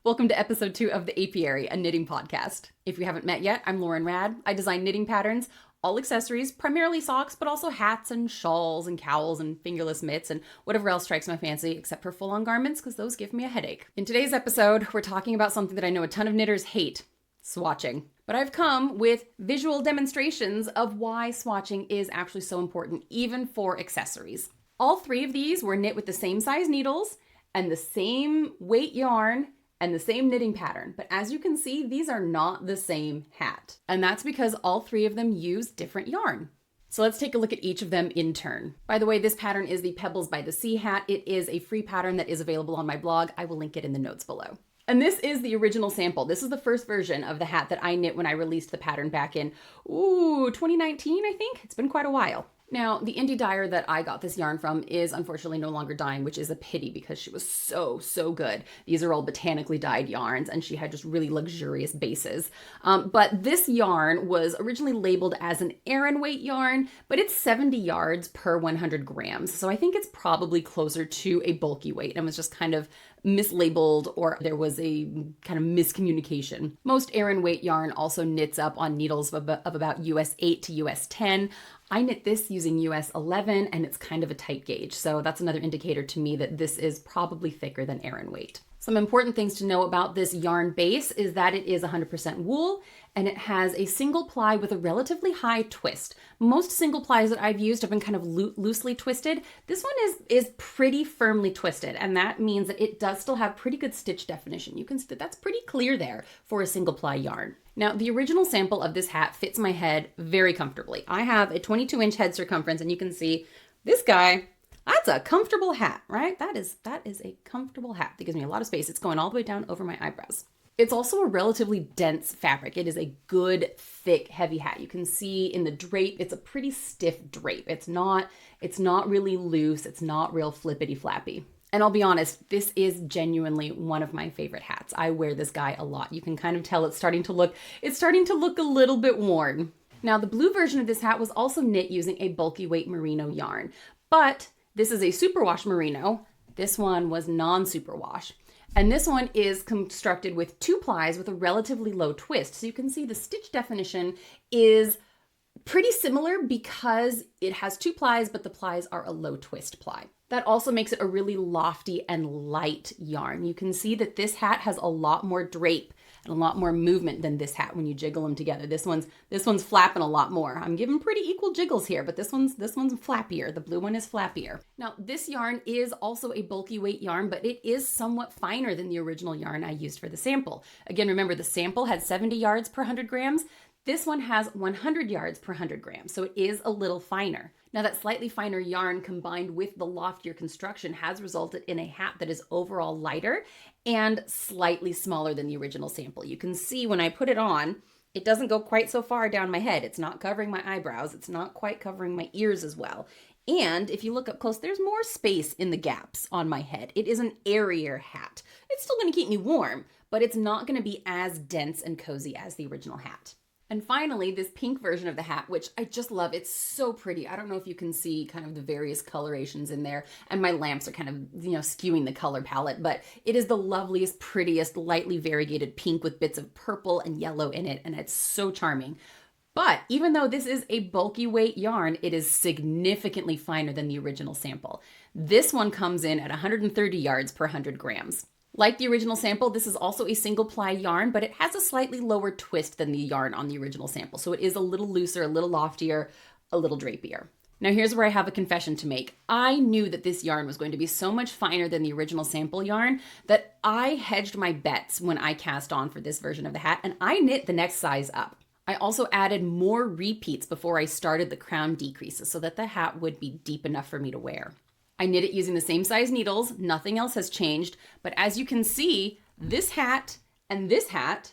Welcome to episode 2 of the Apiary, a knitting podcast. If you haven't met yet, I'm Lauren Rad. I design knitting patterns, all accessories, primarily socks, but also hats and shawls and cowls and fingerless mitts and whatever else strikes my fancy, except for full-on garments, because those give me a headache. In today's episode, we're talking about something that I know a ton of knitters hate, swatching. But I've come with visual demonstrations of why swatching is actually so important, even for accessories. All 3 of these were knit with the same size needles and the same weight yarn and the same knitting pattern. But as you can see, these are not the same hat. And that's because all 3 of them use different yarn. So let's take a look at each of them in turn. By the way, this pattern is the Pebbles by the Sea hat. It is a free pattern that is available on my blog. I will link it in the notes below. And this is the original sample. This is the first version of the hat that I knit when I released the pattern back in, 2019, I think? It's been quite a while. Now, the indie dyer that I got this yarn from is unfortunately no longer dyeing, which is a pity because she was so good. These are all botanically dyed yarns and she had just really luxurious bases. But this yarn was originally labeled as an Aran weight yarn, but it's 70 yards per 100 grams. So I think it's probably closer to a bulky weight and was just kind of mislabeled, or there was a kind of miscommunication. Most Aran weight yarn also knits up on needles of about US 8 to US 10. I knit this using US 11 and it's kind of a tight gauge. So that's another indicator to me that this is probably thicker than Aran weight. Some important things to know about this yarn base is that it is 100% wool and it has a single ply with a relatively high twist. Most single plies that I've used have been kind of loosely twisted. This one is pretty firmly twisted, and that means that it does still have pretty good stitch definition. You can see that that's pretty clear there for a single ply yarn. Now, the original sample of this hat fits my head very comfortably. I have a 22-inch head circumference, and you can see this guy. That's a comfortable hat, right? That is a comfortable hat that gives me a lot of space. It's going all the way down over my eyebrows. It's also a relatively dense fabric. It is a good, thick, heavy hat. You can see in the drape, it's a pretty stiff drape. It's not really loose. It's not real flippity flappy. And I'll be honest, this is genuinely one of my favorite hats. I wear this guy a lot. You can kind of tell it's starting to look a little bit worn. Now, the blue version of this hat was also knit using a bulky weight merino yarn, but this is a superwash merino. This one was non-superwash. And this one is constructed with 2 plies with a relatively low twist. So you can see the stitch definition is pretty similar because it has 2 plies, but the plies are a low twist ply. That also makes it a really lofty and light yarn. You can see that this hat has a lot more drape and a lot more movement than this hat when you jiggle them together. This one's flapping a lot more. I'm giving pretty equal jiggles here, but this one's flappier. The blue one is flappier. Now, this yarn is also a bulky weight yarn, but it is somewhat finer than the original yarn I used for the sample. Again, remember the sample had 70 yards per 100 grams. This one has 100 yards per 100 grams, so it is a little finer. Now, that slightly finer yarn combined with the loftier construction has resulted in a hat that is overall lighter and slightly smaller than the original sample. You can see when I put it on, it doesn't go quite so far down my head. It's not covering my eyebrows. It's not quite covering my ears as well. And if you look up close, there's more space in the gaps on my head. It is an airier hat. It's still going to keep me warm, but it's not going to be as dense and cozy as the original hat. And finally, this pink version of the hat, which I just love. It's so pretty. I don't know if you can see kind of the various colorations in there. And my lamps are kind of, skewing the color palette. But it is the loveliest, prettiest, lightly variegated pink with bits of purple and yellow in it. And it's so charming. But even though this is a bulky weight yarn, it is significantly finer than the original sample. This one comes in at 130 yards per 100 grams. Like the original sample, this is also a single ply yarn, but it has a slightly lower twist than the yarn on the original sample. So it is a little looser, a little loftier, a little drapier. Now here's where I have a confession to make. I knew that this yarn was going to be so much finer than the original sample yarn that I hedged my bets when I cast on for this version of the hat, and I knit the next size up. I also added more repeats before I started the crown decreases so that the hat would be deep enough for me to wear. I knit it using the same size needles. Nothing else has changed. But as you can see, this hat and this hat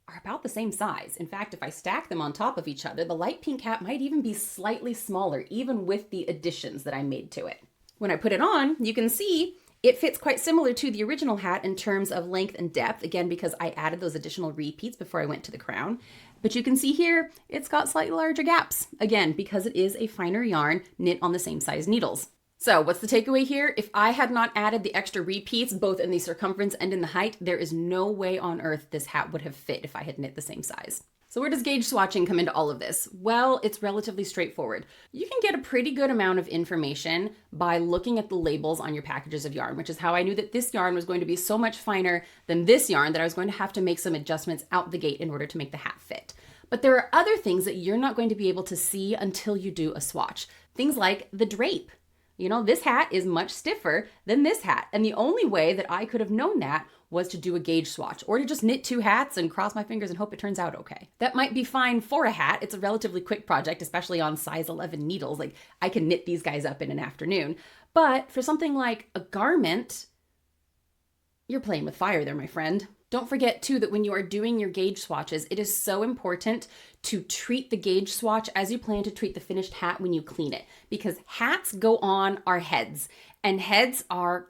are about the same size. In fact, if I stack them on top of each other, the light pink hat might even be slightly smaller, even with the additions that I made to it. When I put it on, you can see it fits quite similar to the original hat in terms of length and depth, again, because I added those additional repeats before I went to the crown. But you can see here, it's got slightly larger gaps, again, because it is a finer yarn knit on the same size needles. So what's the takeaway here? If I had not added the extra repeats, both in the circumference and in the height, there is no way on earth this hat would have fit if I had knit the same size. So where does gauge swatching come into all of this? Well, it's relatively straightforward. You can get a pretty good amount of information by looking at the labels on your packages of yarn, which is how I knew that this yarn was going to be so much finer than this yarn that I was going to have to make some adjustments out the gate in order to make the hat fit. But there are other things that you're not going to be able to see until you do a swatch. Things like the drape. You know, this hat is much stiffer than this hat. And the only way that I could have known that was to do a gauge swatch or to just knit two hats and cross my fingers and hope it turns out okay. That might be fine for a hat. It's a relatively quick project, especially on size 11 needles. Like I can knit these guys up in an afternoon. But for something like a garment, you're playing with fire there, my friend. Don't forget too that when you are doing your gauge swatches, it is so important to treat the gauge swatch as you plan to treat the finished hat when you clean it, because hats go on our heads and heads are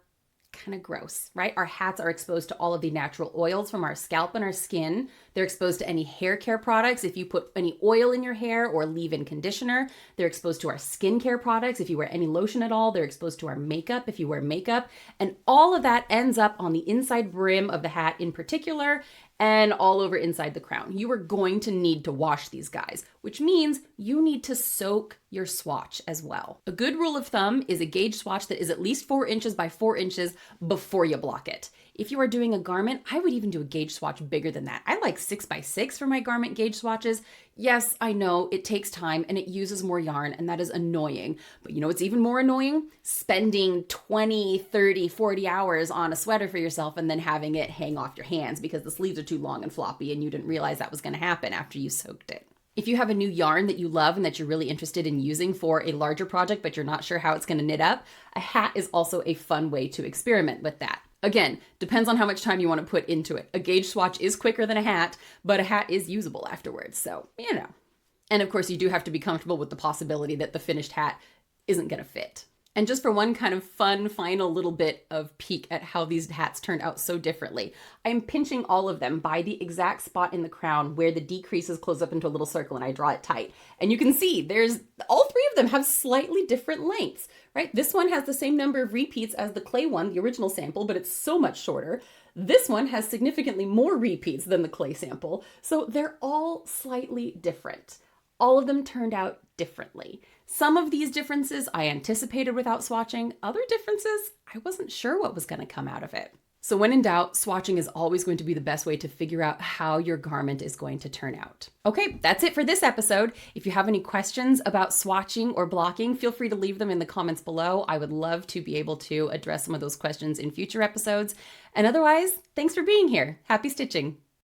kind of gross, right? Our hats are exposed to all of the natural oils from our scalp and our skin. They're exposed to any hair care products. If you put any oil in your hair or leave-in conditioner, they're exposed to our skincare products. If you wear any lotion at all, they're exposed to our makeup if you wear makeup. And all of that ends up on the inside brim of the hat in particular and all over inside the crown. You are going to need to wash these guys, which means you need to soak your swatch as well. A good rule of thumb is a gauge swatch that is at least 4 inches by 4 inches before you block it. If you are doing a garment, I would even do a gauge swatch bigger than that. I like 6 by 6 for my garment gauge swatches. Yes, I know it takes time and it uses more yarn, and that is annoying. But you know what's even more annoying? Spending 20, 30, 40 hours on a sweater for yourself and then having it hang off your hands because the sleeves are too long and floppy and you didn't realize that was going to happen after you soaked it. If you have a new yarn that you love and that you're really interested in using for a larger project, but you're not sure how it's going to knit up, a hat is also a fun way to experiment with that. Again, depends on how much time you want to put into it. A gauge swatch is quicker than a hat, but a hat is usable afterwards. So, you know. And of course, you do have to be comfortable with the possibility that the finished hat isn't going to fit. And just for one kind of fun final little bit of peek at how these hats turned out so differently, I'm pinching all of them by the exact spot in the crown where the decreases close up into a little circle and I draw it tight. And you can see all 3 of them have slightly different lengths, right? This one has the same number of repeats as the clay one, the original sample, but it's so much shorter. This one has significantly more repeats than the clay sample. So they're all slightly different. All of them turned out differently. Some of these differences I anticipated without swatching. Other differences, I wasn't sure what was going to come out of it. So when in doubt, swatching is always going to be the best way to figure out how your garment is going to turn out. Okay, that's it for this episode. If you have any questions about swatching or blocking, feel free to leave them in the comments below. I would love to be able to address some of those questions in future episodes. And otherwise, thanks for being here. Happy stitching.